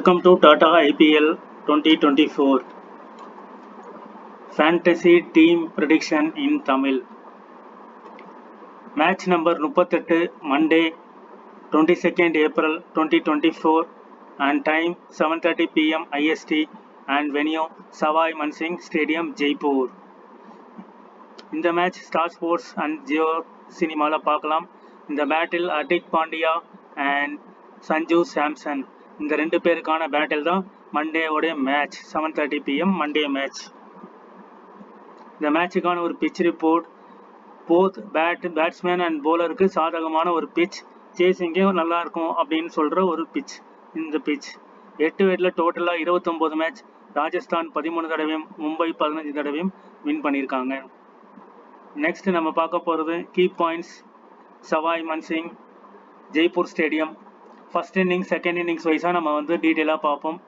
Welcome to Tata IPL 2024 Fantasy Team Prediction in Tamil. Match number 38 Monday 22nd April 2024 and time 7:30 PM IST and venue Savai Mansingh Stadium, Jaipur. In the match Star Sports and Jio Cinemala பார்க்கலாம். இந்த battle Hardik Pandya and Sanju Samson இந்த ரெண்டு பேருக்கான battle தான் மண்டேவோடைய match. 7:30 PM Monday match. இந்த மேட்சுக்கான ஒரு pitch report. Both batsman and போலருக்கு சாதகமான ஒரு பிச், சேசிங்கே நல்லா இருக்கும் அப்படின்னு சொல்ற ஒரு பிச். இந்த பிச் 8 விக்கெட்ல டோட்டலா 29 மேட்ச். ராஜஸ்தான் 13 தடவையும் மும்பை 15 தடவையும் வின் பண்ணியிருக்காங்க. நெக்ஸ்ட் நம்ம பார்க்க போறது key points. Sawai Mansingh Jaipur stadium. First innings second innings வைஸாக நம்ம வந்து டீட்டெயிலாக பார்ப்போம்.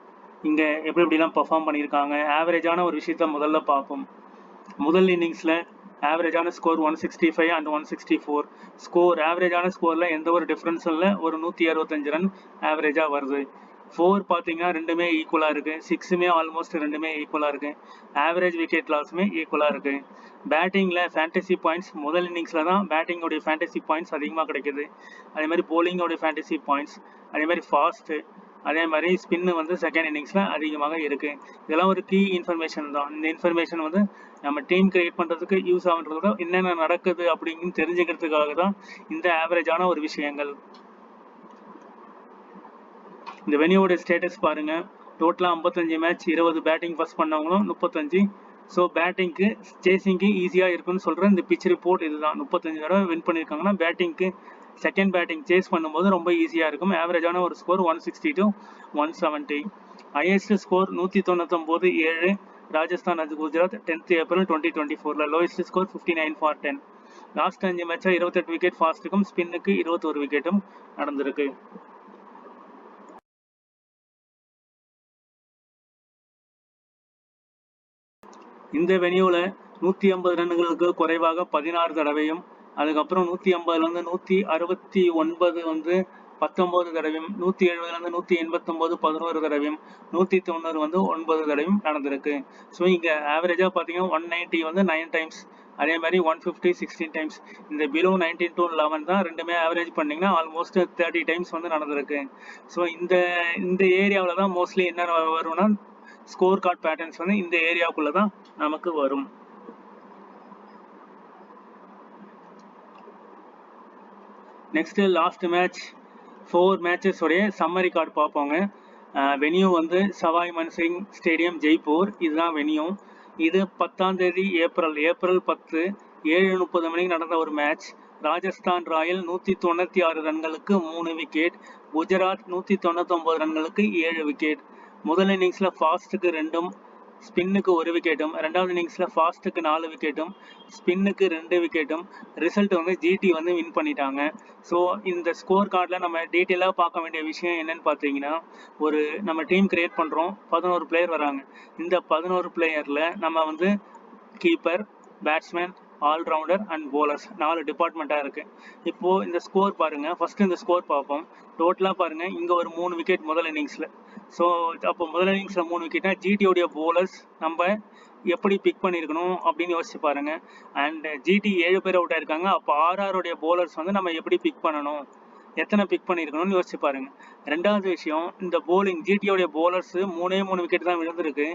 இங்கே எப்படிலாம் பெர்ஃபார்ம் பண்ணியிருக்காங்க, ஆவரேஜான ஒரு விஷயத்த முதல்ல பார்ப்போம். முதல் இன்னிங்ஸில் ஆவரேஜான ஸ்கோர் 165 அண்ட் 164. ஸ்கோர் ஆவரேஜான ஸ்கோரில் எந்த ஒரு டிஃப்ரென்ஸும் இல்லை, ஒரு 165 ரன் ஆவரேஜாக வருது. 4 பார்த்தீங்கன்னா ரெண்டுமே ஈக்குவலாக இருக்குது. 6மே ஆல்மோஸ்ட் ரெண்டுமே ஈக்குவலாக இருக்குது. ஆவரேஜ் விக்கெட் லாஸுமே ஈக்குவலாக இருக்குது. பேட்டிங்கில் ஃபேண்டசி பாயிண்ட்ஸ் முதல் இன்னிங்ஸில் தான் பேட்டிங்கோடைய ஃபேண்டசி பாயிண்ட்ஸ் அதிகமாக கிடைக்குது. அதே மாதிரி போலிங்கோடைய ஃபேண்டசி பாயிண்ட்ஸ், அதே மாதிரி ஃபாஸ்ட்டு, அதே மாதிரி ஸ்பின்னு வந்து செகண்ட் இன்னிங்ஸில் அதிகமாக இருக்குது. இதெல்லாம் ஒரு கீ இன்ஃபர்மேஷன் தான். இந்த இன்ஃபர்மேஷன் வந்து நம்ம டீம் கிரியேட் பண்ணுறதுக்கு யூஸ் ஆகுன்றதோட என்னென்ன நடக்குது அப்படின்னு தெரிஞ்சுக்கிறதுக்காக தான் இந்த ஆவரேஜான ஒரு விஷயங்கள். இந்த வெனியோட ஸ்டேட்டஸ் பாருங்க. டோட்டலாக 55 மேட்ச், 20 பேட்டிங் ஃபர்ஸ்ட் பண்ணவங்களும் 35. ஸோ பேட்டிங்க்கு சேசிங்க்கு ஈஸியாக இருக்குன்னு சொல்கிற இந்த பிச் ரிப்போர்ட் இதுதான். 35 தடவை வின் பண்ணியிருக்காங்கன்னா பேட்டிங்க்கு செகண்ட் பேட்டிங் சேஸ் பண்ணும்போது ரொம்ப ஈஸியாக இருக்கும். ஆவரேஜான ஒரு score 160 to 170. Highest score 199 Rajasthan அது Gujarat 10th April 2024. Lowest score 59 for 10. Last 5 மேட்சாக 28 விக்கெட் ஃபாஸ்ட்டுக்கும் ஸ்பின்னுக்கு 21 விக்கெட்டும் நடந்திருக்கு. இந்த வெனியூவில் 150 ரன்களுக்கு குறைவாக 16 தடவையும், அதுக்கப்புறம் 150லேருந்து 169 வந்து 19 தடவையும், 170லேருந்து 189 11 தடவையும், 190 வந்து 9 தடவையும் நடந்திருக்கு. ஸோ இங்கே ஆவரேஜாக பார்த்தீங்கன்னா 190 வந்து 9 டைம்ஸ், அதே மாதிரி 150 16 டைம்ஸ். இந்த பிலோ 19 to 11 தான் ரெண்டுமே ஆவரேஜ் பண்ணிங்கன்னா ஆல்மோஸ்ட் 30 டைம்ஸ் வந்து நடந்திருக்கு. ஸோ இந்த ஏரியாவில் தான் மோஸ்ட்லி என்ன வரும்னா ஸ்கோர் கார்டு பேட்டர்ன்ஸ் வந்து இந்த ஏரியாவுக்குள்ள தான் நமக்கு வரும். நெக்ஸ்ட் லாஸ்ட் மேட்ச் 4 மேட்சஸ் உடைய சம்மரி கார்டு பார்ப்போங்க. வெனியூ வந்து சவாய் மன்சிங் ஸ்டேடியம், ஜெய்ப்பூர். இதுதான் வெனியூ. இது 10ஆம் தேதி ஏப்ரல் 10 7:30 மணிக்கு நடந்த ஒரு மேட்ச். ராஜஸ்தான் ராயல் 196 ரன்களுக்கு 3 விக்கெட், குஜராத் 199 ரன்களுக்கு 7 விக்கெட். முதல் இன்னிங்ஸில் ஃபாஸ்ட்டுக்கு 2ம் ஸ்பின்னுக்கு 1 விக்கெட்டும், ரெண்டாவது இன்னிங்ஸில் ஃபாஸ்ட்டுக்கு 4 விக்கெட்டும் ஸ்பின்னுக்கு 2 விக்கெட்டும். ரிசல்ட் வந்து ஜிடி வந்து வின் பண்ணிட்டாங்க. ஸோ இந்த ஸ்கோர் கார்டில் நம்ம டீட்டெயிலாக பார்க்க வேண்டிய விஷயம் என்னன்னு பார்த்தீங்கன்னா, ஒரு நம்ம டீம் கிரியேட் பண்ணுறோம், 11 பிளேயர் வராங்க. இந்த 11 பிளேயரில் நம்ம வந்து keeper, batsman, allrounder and bowlers 4 டிபார்ட்மெண்ட்டாக இருக்குது. இப்போது இந்த ஸ்கோர் பாருங்கள். ஃபஸ்ட்டு இந்த ஸ்கோர் பார்ப்போம். டோட்டலாக பாருங்கள், இங்கே ஒரு 3 விக்கெட் முதல் இன்னிங்ஸில். ஸோ அப்போ முதல் இன்னிங்ஸில் 3 விக்கெட்னா ஜிடியோடைய போலர்ஸ் நம்ம எப்படி பிக் பண்ணியிருக்கணும் அப்படின்னு யோசிச்சு பாருங்கள். அண்ட் ஜிடி 7 பேர் அவுட் ஆயிருக்காங்க. அப்போ ஆர்ஆருடைய போலர்ஸ் வந்து நம்ம எப்படி பிக் பண்ணணும், எத்தனை பிக் பண்ணியிருக்கணும்னு யோசிச்சு பாருங்க. ரெண்டாவது விஷயம், இந்த போலிங் ஜிடியோடைய போலர்ஸ் 3 விக்கெட் தான் விழுந்திருக்கு.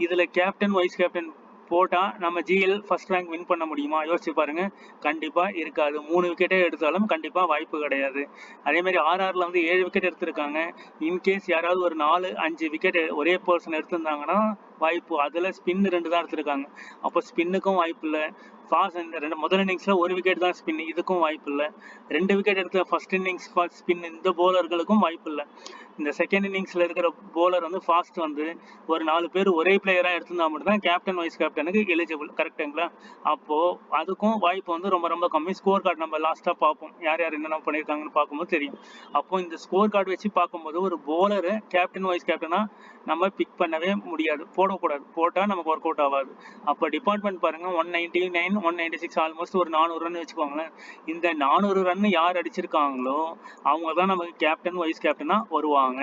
இதில் கேப்டன் வைஸ் கேப்டன் போட்டால் நம்ம ஜிஎல் ஃபர்ஸ்ட் ரேங்க் வின் பண்ண முடியுமா யோசிச்சு பாருங்க. கண்டிப்பாக இருக்காது. 3 விக்கெட்டே எடுத்தாலும் கண்டிப்பாக வாய்ப்பு கிடையாது. அதே மாதிரி ஆர்ஆரில் வந்து 7 விக்கெட் எடுத்திருக்காங்க. இன்கேஸ் யாராவது ஒரு 4-5 விக்கெட் ஒரே பர்சன் எடுத்திருந்தாங்கன்னா வாய்ப்பு. அதில் ஸ்பின் 2 தான் எடுத்திருக்காங்க. அப்போ ஸ்பின்னுக்கும் வாய்ப்பு இல்லை. ஃபாஸ்ட் இந்த முதல் இன்னிங்ஸில் 1 விக்கெட் தான் ஸ்பின், இதுக்கும் வாய்ப்பு இல்லை. 2 விக்கெட் எடுத்த ஃபர்ஸ்ட் இன்னிங்ஸ் ஸ்பின் இந்த போலர்களுக்கும் வாய்ப்பு இல்லை. இந்த செகண்ட் இன்னிங்ஸில் இருக்கிற போலர் வந்து ஃபாஸ்ட் வந்து ஒரு 4 பேர் ஒரே பிளேயராக எடுத்திருந்தா மட்டும் தான் கேப்டன் வைஸ் கேப்டனுக்கு எலிஜிபிள். கரெக்டுங்களா? அப்போது அதுக்கும் வாய்ப்பு வந்து ரொம்ப ரொம்ப கம்மி. ஸ்கோர் கார்டு நம்ம லாஸ்ட்டாக பார்ப்போம், யார் யார் என்னென்ன பண்ணியிருக்காங்கன்னு பார்க்கும்போது தெரியும். அப்போது இந்த ஸ்கோர் கார்டு வச்சு பார்க்கும்போது ஒரு போலரை கேப்டன் வைஸ் கேப்டனாக நம்ம பிக் பண்ணவே முடியாது, போட போடக்கூடாது, போட்டால் நமக்கு ஒர்க் அவுட் ஆகாது. அப்போ டிபார்ட்மெண்ட் பாருங்கள் 199 196 ஆல்மோஸ்ட் ஒரு 400 ரன் வச்சுக்கோங்களேன். இந்த 400 ரன் யார் அடிச்சிருக்காங்களோ அவங்க தான் நமக்கு கேப்டன் வைஸ் கேப்டனாக வருவாங்க.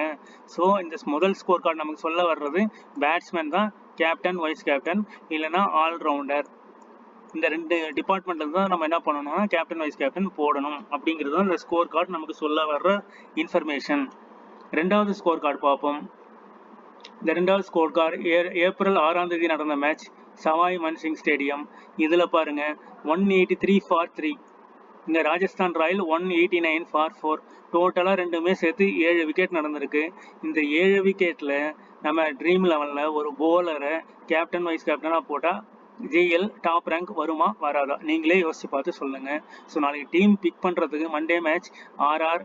ஸோ இந்த முதல் ஸ்கோர் கார்டு நமக்கு சொல்ல வர்றது பேட்ஸ்மேன் தான் கேப்டன் வைஸ் கேப்டன் இல்லைன்னா ஆல்ரவுண்டர். இந்த 2 டிபார்ட்மெண்ட்ல தான் நம்ம என்ன பண்ணணும்னா கேப்டன் வைஸ் கேப்டன் போடணும் அப்படிங்கிறது தான் இந்த ஸ்கோர் கார்டு நமக்கு சொல்ல வர்ற இன்ஃபர்மேஷன். ரெண்டாவது ஸ்கோர் கார்டு பார்ப்போம். இந்த ரெண்டாவது ஸ்கோர் கார்டு ஏப்ரல் 6ஆம் தேதி நடந்த மேட்ச் சவாய் மன்சிங் ஸ்டேடியம். இதில் பாருங்க 183 for 3, இங்கே ராஜஸ்தான் ராயல் 189 for 4. டோட்டலாக ரெண்டுமே சேர்த்து 7 விக்கெட் நடந்திருக்கு. இந்த 7 விக்கெட்டில் நம்ம ட்ரீம் லெவலில் ஒரு போலரை கேப்டன் வைஸ் கேப்டனாக போட்டால் ஜிஎல் டாப் ரேங்க் வருமா வராதா நீங்களே யோசிச்சு பார்த்து சொல்லுங்கள். ஸோ நாளைக்கு டீம் பிக் பண்ணுறதுக்கு மண்டே மேட்ச் ஆர்ஆர்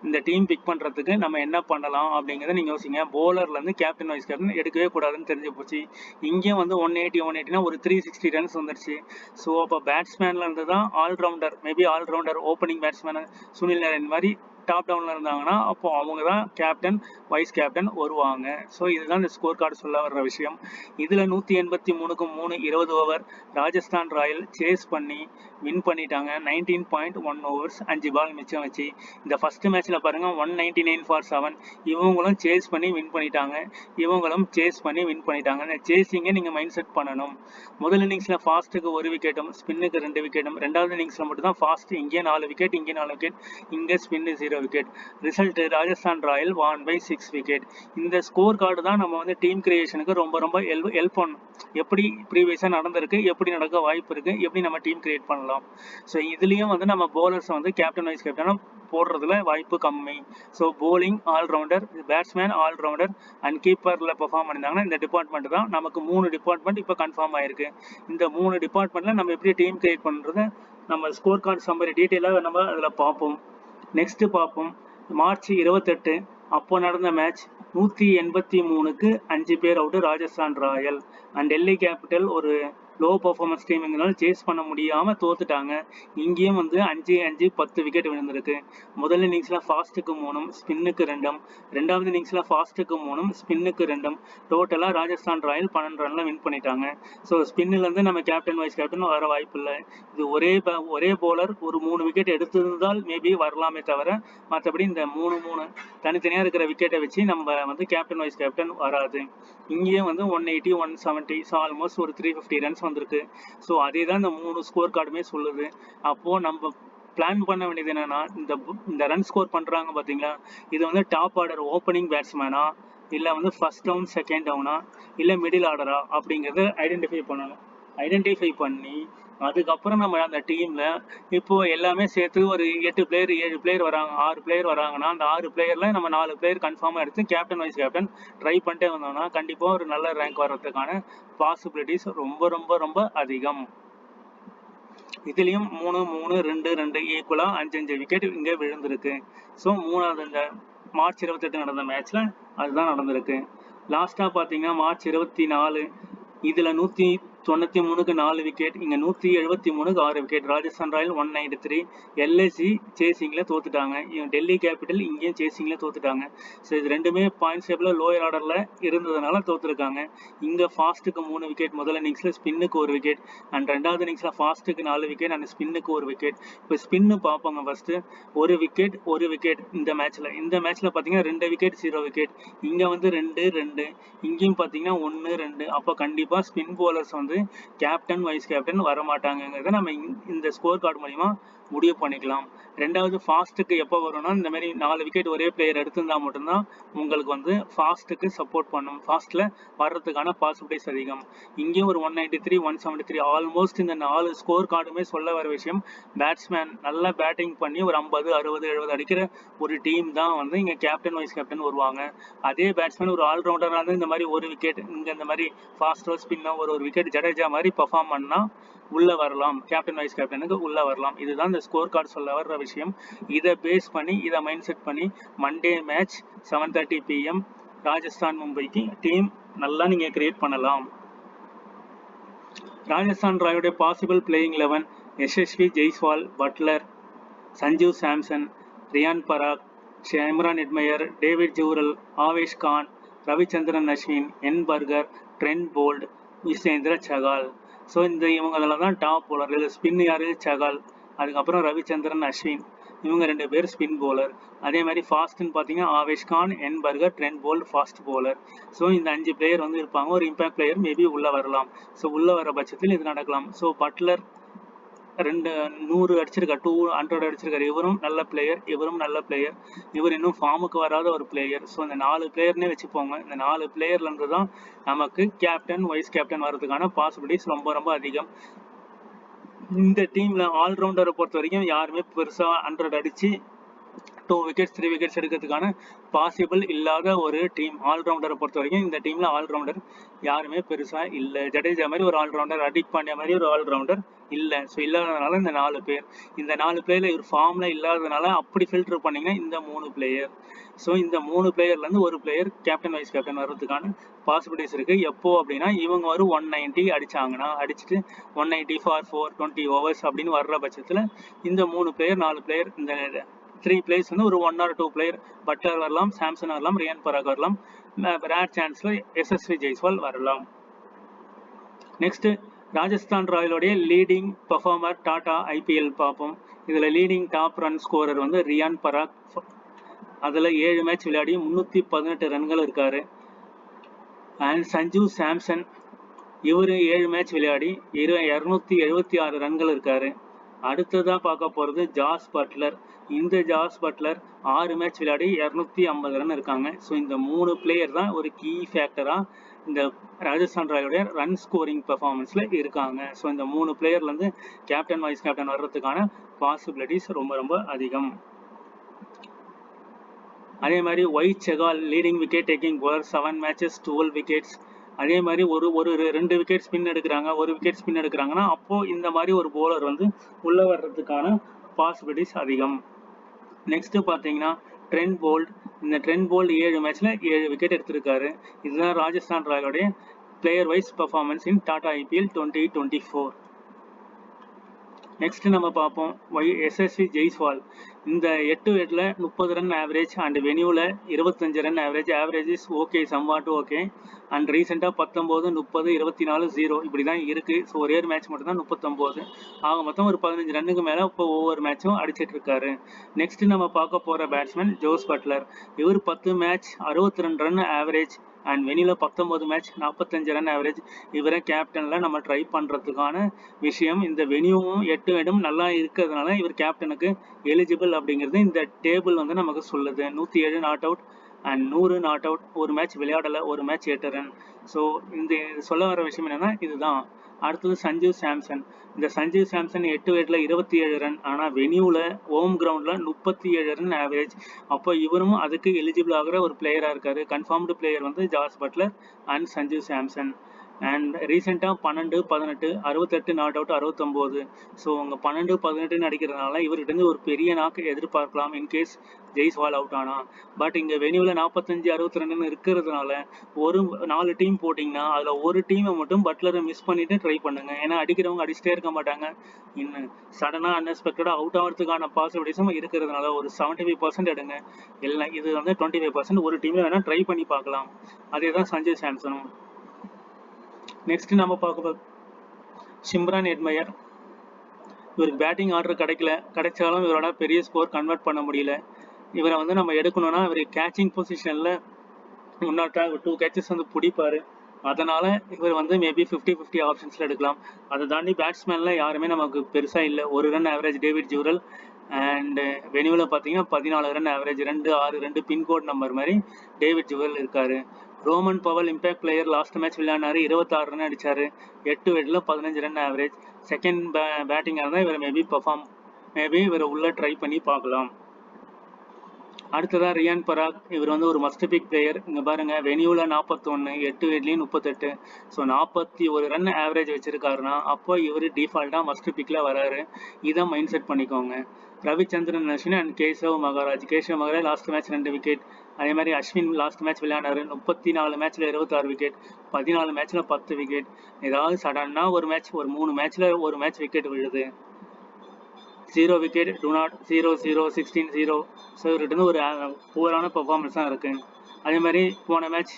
இந்த டீம் பிக் பண்ணுறதுக்கு நம்ம என்ன பண்ணலாம் அப்படிங்கிறத நீங்கள் யோசிங்க. போலர்லேருந்து கேப்டன் வைஸ் கேப்டன் எடுக்கவே கூடாதுன்னு தெரிஞ்சு போச்சு. இங்கேயும் வந்து 180 ஒரு 360 ரன்ஸ் வந்துருச்சு. ஸோ அப்போ பேட்ஸ்மேன்லேருந்து தான் allrounder, maybe allrounder opening batsman Sunil Narine மாதிரி டாப் டவுனில் இருந்தாங்கன்னா அப்போ அவங்க தான் கேப்டன் வைஸ் கேப்டன் வருவாங்க. ஸோ இதுதான் இந்த ஸ்கோர் கார்டு சொல்ல வர்ற விஷயம். இதில் 183க்கு 3 20 ஓவர் ராஜஸ்தான் ராயல் சேஸ் பண்ணி வின் பண்ணிட்டாங்க. 19.1 overs 5 பால் மிச்சம் வச்சு. இந்த ஃபர்ஸ்ட் மேட்ச்சில் பாருங்கள் 199 for 7, இவங்களும் சேஸ் பண்ணி வின் பண்ணிட்டாங்க, இவங்களும் சேஸ் பண்ணி வின் பண்ணிட்டாங்க. இந்த சேஸிங்கை நீங்கள் மைண்ட் செட் பண்ணணும். முதல் இன்னிங்ஸில் ஃபாஸ்ட்டுக்கு 1 விக்கெட்டும் ஸ்பின்னுக்கு 2 விக்கெட்டும், ரெண்டாவது இன்னிங்ஸில் மட்டும் தான் ஃபாஸ்ட் இங்கே 4 விக்கெட் இங்கே 4 விக்கெட், இங்கே spin 0 wicket. Result Rajasthan Royal won by 6 wicket. இந்த ஸ்கோர் கார்டு தான் நம்ம வந்து டீம் கிரியேஷனுக்கு ரொம்ப ரொம்ப ஹெல்ப் பண்ணும். எப்படி ப்ரீவியஸாக நடந்திருக்கு, எப்படி நடக்க வாய்ப்பு இருக்குது, எப்படி நம்ம டீம் கிரியேட் பண்ணலாம். ஸோ இதுலேயும் வந்து நம்ம போலர்ஸை வந்து கேப்டன் வைஸ் கேப்டனாக போடுறதுல வாய்ப்பு கம்மி. So bowling allrounder, batsman allrounder and கீப்பரில் பெர்ஃபார்ம் பண்ணியிருந்தாங்கன்னா இந்த டிபார்ட்மெண்ட் தான் நமக்கு 3 டிபார்ட்மெண்ட் இப்போ கன்ஃபார்ம் ஆயிருக்கு. இந்த 3 டிபார்ட்மெண்ட்டில் நம்ம எப்படி டீம் கிரியேட் பண்ணுறது நம்ம ஸ்கோர் கார்டு சம்மரி டீட்டெயிலாக நம்ம அதில் பார்ப்போம். நெக்ஸ்ட்டு பார்ப்போம். மார்ச் 28 அப்போ நடந்த மேட்ச் 183க்கு 5 பேர் out Rajasthan Royal and Delhi capital ஒரு லோ பர்ஃபார்மன்ஸ் டீமுங்கனால சேஸ் பண்ண முடியாமல் தோத்துட்டாங்க. இங்கேயும் வந்து 5 10 விக்கெட் விழுந்திருக்கு. முதல் இன்னிங்ஸில் ஃபாஸ்ட்டுக்கு 3 ஸ்பின்னுக்கு 2, ரெண்டாவது இன்னிங்ஸில் ஃபாஸ்ட்டுக்கு 3 ஸ்பின்னுக்கு 2, டோட்டலாக ராஜஸ்தான் ராயல் 12 ரனில் வின் பண்ணிட்டாங்க. ஸோ ஸ்பின்னிலேருந்து நம்ம கேப்டன் வைஸ் கேப்டன் வர வாய்ப்பு இல்லை. இது ஒரே போலர் ஒரு 3 விக்கெட் எடுத்திருந்தால் மேபி வரலாமே தவிர மற்றபடி இந்த 3 தனித்தனியாக இருக்கிற விக்கெட்டை வச்சு நம்ம வந்து கேப்டன் வைஸ் கேப்டன் வராது. இங்கேயும் வந்து 180 170, ஸோ ஆல்மோஸ்ட் ஒரு 350 ரன்ஸ் வந்திருக்கு. ஸோ அதே தான் இந்த 3 ஸ்கோர் கார்டுமே சொல்லுது. அப்போது நம்ம பிளான் பண்ண வேண்டியது என்னென்னா இந்த ரன் ஸ்கோர் பண்ணுறாங்க பார்த்தீங்களா, இது வந்து டாப் ஆர்டர் ஓப்பனிங் பேட்ஸ்மேனா இல்லை வந்து ஃபர்ஸ்ட் டவுன் செகண்ட் டவுனா இல்லை மிடில் ஆர்டரா அப்படிங்கிறத ஐடென்டிஃபை பண்ணி அதுக்கப்புறம் நம்ம அந்த டீமில் இப்போது எல்லாமே சேர்த்து ஒரு 8 பிளேயர் 7 பிளேயர் வராங்க, 6 பிளேயர் வராங்கன்னா அந்த 6 பிளேயரில் நம்ம 4 பிளேயர் கன்ஃபார்மாக எடுத்து கேப்டன் வைஸ் கேப்டன் ட்ரை பண்ணிட்டே வந்தோம்னா கண்டிப்பாக ஒரு நல்ல ரேங்க் வர்றதுக்கான பாசிபிலிட்டிஸ் ரொம்ப ரொம்ப ரொம்ப அதிகம். இதுலேயும் 3 2 2 ஈக்குவலாக 5 விக்கெட் இங்கே விழுந்திருக்கு. ஸோ மூணாவது இந்த மார்ச் 28 நடந்த மேட்ச்சில் அதுதான் நடந்திருக்கு. லாஸ்ட்டாக பார்த்தீங்கன்னா மார்ச் 24 இதில் 193க்கு 4 விக்கெட், இங்கே 173க்கு 6 விக்கெட். ராஜஸ்தான் ராயல் 193, எல்ஐசி சேசிங்கில் தோத்துட்டாங்க. டெல்லி கேபிட்டல் இங்கேயும் சேசிங்கில் தோத்துட்டாங்க. ஸோ இது ரெண்டுமே பாயிண்ட்ஸ் டேபிளில் லோயர் ஆர்டரில் இருந்ததுனால தோத்துருக்காங்க. இங்கே ஃபாஸ்ட்டுக்கு 3 விக்கெட், முதல் இன்னிங்ஸில் ஸ்பின்னுக்கு 1 விக்கெட் அண்ட் ரெண்டாவது இன்னிங்ஸில் ஃபாஸ்ட்டுக்கு 4 விக்கெட் அண்ட் ஸ்பின்னுக்கு 1 விக்கெட். இப்போ ஸ்பின்னு பார்ப்போங்க. ஃபஸ்ட்டு 1 விக்கெட் இந்த மேட்ச்சில் பார்த்தீங்கன்னா 2 விக்கெட் 0 விக்கெட், இங்கே வந்து 2 2, இங்கேயும் பார்த்தீங்கன்னா 1 2. அப்போ கண்டிப்பாக ஸ்பின் போலர்ஸ் வந்து கேப்டன் வைஸ் கேப்டன் வரமாட்டாங்கிறத நம்ம இந்த ஸ்கோர் கார்டு மூலிமா முடிவு பண்ணிக்கலாம். ரெண்டாவது ஃபாஸ்ட்டுக்கு எப்போ வரும்னா இந்த மாதிரி 4 விக்கெட் ஒரே பிளேயர் எடுத்திருந்தா மட்டும்தான் உங்களுக்கு வந்து ஃபாஸ்ட்டுக்கு சப்போர்ட் பண்ணும், ஃபாஸ்ட்டில் வர்றதுக்கான பாசிபிலிட்டிஸ் அதிகம். இங்கேயும் ஒரு 193 173 ஆல்மோஸ்ட் இந்த 4 ஸ்கோர் கார்டுமே சொல்ல வர விஷயம் பேட்ஸ்மேன் நல்லா பேட்டிங் பண்ணி ஒரு 50 60 70 அடிக்கிற ஒரு டீம் தான் வந்து இங்கே கேப்டன் வைஸ் கேப்டன் வருவாங்க. அதே பேட்ஸ்மேன் ஒரு ஆல்ரவுண்டராக இருந்து இந்த மாதிரி 1 விக்கெட் இங்கே இந்த மாதிரி ஃபாஸ்டோ ஸ்பின்னோ ஒரு விக்கெட் ஜடேஜா மாதிரி பர்ஃபார்ம் பண்ணால் உள்ளே வரலாம், கேப்டன் வைஸ் கேப்டனுக்கு உள்ளே வரலாம். இதுதான் இந்த ஸ்கோர் கார்டு சொல்ல வர்ற விஷயம். இதை பேஸ் பண்ணி இதை மைண்ட் செட் பண்ணி மண்டே மேட்ச் 7:30 PM ராஜஸ்தான் மும்பைக்கு டீம் நல்லா நீங்கள் கிரியேட் பண்ணலாம். ராஜஸ்தான் ராயோடைய possible playing 11 Yashasvi Jaiswal, Buttler, Sanjeev Samson, Riyan Parag, Imran Hetmyer, David Jurel, Avesh Khan, Ravichandran Ashwin, N Burger, Trent Boult, Yuzvendra Chahal. So இவங்களெல்லாம் தான் டாப் போலர். இதில் ஸ்பின் யார்? சகால். அதுக்கப்புறம் ரவிச்சந்திரன் அஸ்வின், இவங்க 2 பேர் ஸ்பின் போலர். அதே மாதிரி ஃபாஸ்ட்னு பார்த்தீங்கன்னா Avesh Khan, N Burger, Trent Boult fast bowler. So இந்த 5 பிளேயர் வந்து இருப்பாங்க. ஒரு இம்பாக்ட் பிளேயர் மேபி உள்ளே வரலாம். ஸோ உள்ளே வர பட்சத்தில் இது நடக்கலாம். ஸோ பட்லர் 100 அடிச்சிருக்காரு, 200 அடிச்சிருக்காரு. இவரும் நல்ல பிளேயர், இவரும் நல்ல பிளேயர். இவர் இன்னும் ஃபார்முக்கு வராத ஒரு பிளேயர். ஸோ இந்த 4 பிளேயர்னே வச்சுப்போங்க. இந்த 4 பிளேயர்லேருந்து தான் நமக்கு கேப்டன், வைஸ் கேப்டன் வர்றதுக்கான பாசிபிலிட்டிஸ் ரொம்ப ரொம்ப அதிகம். இந்த டீம்ல ஆல்ரவுண்டரை பொறுத்த வரைக்கும் யாருமே பெருசா 100 அடிச்சு 2 விக்கெட்ஸ் 3 விக்கெட்ஸ் எடுக்கிறதுக்கான பாசிபிள் இல்லாத ஒரு டீம். ஆல்ரவுண்டரை பொறுத்த வரைக்கும் இந்த டீம்ல ஆல்ரவுண்டர் யாருமே பெருசா இல்லை. ஜடேஜா மாதிரி ஒரு ஆல்ரவுண்டர், ஹர்திக் பாண்டியா மாதிரி ஒரு ஆல்ரவுண்டர் இல்லை. ஸோ இல்லாததுனால இந்த 4 பேர், இந்த 4 பிளேயர்ல இவர் ஃபார்ம்ல இல்லாததுனால அப்படி ஃபில்டர் பண்ணீங்கன்னா இந்த 3 பிளேயர். ஸோ இந்த 3 பிளேயர்லேருந்து ஒரு பிளேயர் கேப்டன் வைஸ் கேப்டன் வர்றதுக்கான பாசிபிலிட்டிஸ் இருக்குது. எப்போ அப்படின்னா இவங்க ஒரு 190 அடிச்சாங்கன்னா, அடிச்சுட்டு 190 ஃபார் 420 ஓவர்ஸ் அப்படின்னு வர்ற பட்சத்தில் இந்த 3 பிளேயர் 4 பிளேயர், இந்த 3 பிளேயர்ஸ் வந்து ஒரு 1 or 2 பிளேயர், பட்லர் வரலாம், சாம்சன் வரலாம், ரியான் பராக் வரலாம், ரேர் சான்ஸ்ல எஸ்எஸ்வி ஜெய்ஸ்வால் வரலாம். நெக்ஸ்ட் ராஜஸ்தான் ராயலோடைய லீடிங் பர்ஃபார்மர் டாடா ஐபிஎல் பார்ப்போம். இதில் லீடிங் டாப் ரன் ஸ்கோரர் வந்து ரியான் பராக். அதில் 7 மேட்ச் விளையாடி 318 ரன்கள் இருக்காரு. அண்ட் சஞ்சு சாம்சன், இவர் 7 மேட்ச் விளையாடி 276 ரன்கள் இருக்காரு. அடுத்ததான் பார்க்க போகிறது ஜாஸ் பட்லர். இந்த ஜாஸ் பட்லர் 6 மேட்ச் விளையாடி 250 ரன் இருக்காங்க. ஸோ இந்த 3 பிளேயர் தான் ஒரு கீ ஃபேக்டராக இந்த ராஜஸ்தான் ராயலுடைய ரன் ஸ்கோரிங் பெர்ஃபார்மன்ஸில் இருக்காங்க. ஸோ இந்த 3 பிளேயர்லேருந்து கேப்டன் வைஸ் கேப்டன் வர்றதுக்கான பாசிபிலிட்டிஸ் ரொம்ப ரொம்ப அதிகம். அதே மாதிரி white Sehgal leading wicket taking bowler, 7 matches 12 wickets. அதே மாதிரி ஒரு 2 விக்கெட் ஸ்பின் எடுக்கிறாங்க, 1 விக்கெட் ஸ்பின் எடுக்கிறாங்கன்னா அப்போது இந்த மாதிரி ஒரு போலர் வந்து உள்ளே வர்றதுக்கான பாசிபிலிட்டிஸ் அதிகம். நெக்ஸ்ட் பார்த்தீங்கன்னா ட்ரெண்ட் போல்ட். இந்த ட்ரெண்ட் போல்ட் 7 மேட்ச்ல 7 விக்கெட் எடுத்திருக்காரு. இதுதான் ராஜஸ்தான் ராயலுடைய player wise performance in Tata IPL 2024. Next நம்ம பார்ப்போம் எஸ்எஸ்வி ஜெய்ஸ்வால். இந்த 8 விக்கெட்ல 30 ரன் ஆவரேஜ் அண்ட் வெனியூல 25 run average. Average is okay, somewhat okay. And ரீசெண்டாக 19, 30, 24, 0 இப்படி தான் இருக்கு. ஸோ ஒரே ஒரு மேட்ச் மட்டும் தான் 39. ஆக மொத்தம் ஒரு 15 ரன்னுக்கு மேலே இப்போ ஒவ்வொரு மேட்சும் அடிச்சிட்டு இருக்காரு. நெக்ஸ்ட் நம்ம பார்க்க போகிற பேட்ஸ்மேன் ஜோஸ் பட்லர். இவர் 10 மேட்ச் 62 ரன் ஆவரேஜ் அண்ட் வெனியூல 19 மேட்ச் 45 ரன் ஆவரேஜ். இவரை கேப்டனில் நம்ம ட்ரை பண்ணுறதுக்கான விஷயம். இந்த வெனியூவும் 8 இடம் நல்லா இருக்கிறதுனால இவர் கேப்டனுக்கு எலிஜிபிள் அப்படிங்கிறது இந்த டேபிள் வந்து நமக்கு சொல்லுது. 107 not out and 100 not out. ஒரு மேட்ச் விளையாடலை, ஒரு மேட்ச் 8 ரன். ஸோ இந்த சொல்ல வர விஷயம் என்னன்னா இதுதான். அடுத்தது சஞ்சு சாம்சன். இந்த சஞ்சு சாம்சன் 8 விக்கெட்ல 27 ரன், ஆனால் வெனியூவில் ஹோம் கிரவுண்டில் 37 ரன் ஆவரேஜ். அப்போ இவரும் அதுக்கு எலிஜிபிள் ஆகிற ஒரு பிளேயராக இருக்காரு. கன்ஃபார்ம்டு பிளேயர் வந்து Jos Buttler and Sanju Samson. And ரீசெண்டாக 12, 18, 68 நாட் அவுட், 69. ஸோ உங்கள் 12, 18 அடிக்கிறதுனால இவர்கிட்ட ஒரு பெரிய நாக்கு எதிர்பார்க்கலாம் இன்கேஸ் ஜெய்ஸ்வால் அவுட் ஆனா. பட் இங்கே வெனியூவில் 45, 62 இருக்கிறதுனால ஒரு 4 டீம் போட்டிங்கன்னா அதில் ஒரு டீமை மட்டும் பட்லரை மிஸ் பண்ணிட்டு ட்ரை பண்ணுங்க. ஏன்னா அடிக்கிறவங்க அடிச்சுட்டே இருக்க மாட்டாங்க. இன்னும் சடனாக அன்எக்ஸ்பெக்டடாக அவுட் ஆகிறதுக்கான பாசிபிலிட்டிஸும் இருக்கிறதுனால ஒரு 75% எடுங்க. இல்லை இது வந்து 25% ஒரு டீமில் வேணால் ட்ரை பண்ணி பார்க்கலாம். அதே தான் சஞ்சய் சாம்சனும். நெக்ஸ்ட் நம்ம பார்க்க சிம்ரான் ஹெட்மயர். இவருக்கு பேட்டிங் ஆர்டர் கிடைச்சாலும் இவரோட பெரிய ஸ்கோர் கன்வெர்ட் பண்ண முடியல. இவரை வந்து நம்ம எடுக்கணும்னா இவர் கேட்சிங் பொசிஷனில் 2 கேட்சஸ் வந்து பிடிப்பார். அதனால் இவர் வந்து மேபி 50-50 ஆப்ஷன்ஸில் எடுக்கலாம். அதை தாண்டி பேட்ஸ்மேனில் யாருமே நமக்கு பெருசாக இல்லை. 1 run average David Jurel. And வெனியூவில் பார்த்தீங்கன்னா 14 ரன் ஆவரேஜ், 2-6-2 பின்கோட் நம்பர் மாதிரி டேவிட் ஜூரல் இருக்கார். Roman Powell impact player last match விளையாடினாரு, 26 ரன் அடித்தார். 8 விக்கெட்ல 15 ரன் ஆவரேஜ். செகண்ட் பேட்டிங்காக இருந்தால் இவர் மேபி இவரை உள்ள ட்ரை பண்ணி பார்க்கலாம். அடுத்ததான் ரியான் பராக். இவர் வந்து ஒரு மஸ்ட் பிக் பிளேயர். இங்கே பாருங்க, வெனியூவில் 41, 8 விக்கெட்லையும் 38. ஸோ 41 ரன் ஆவரேஜ் வச்சிருக்காருன்னா அப்போ இவர் டிஃபால்ட்டாக மஸ்ட் பிக்கில் வராரு. இதை மைண்ட் செட் பண்ணிக்கோங்க. Ravichandran Ashwin and Keshav Maharaj. Last match 2 wicket. அதே மாதிரி அஸ்வின் லாஸ்ட் மேட்ச் விளையாடாரு, 34 மேட்ச்ல 26 விக்கெட், 14 மேட்ச்ல 10 விக்கெட். ஏதாவது சடனாக ஒரு 3 மேட்ச்ல ஒரு மேட்ச் விக்கெட் விழுது. 0 விக்கெட், 0, 0, 16, 0. ஸோ இவர்கிட்ட ஒரு புவரான பர்ஃபார்மன்ஸ் தான் இருக்குது. அதே மாதிரி போன மேட்ச்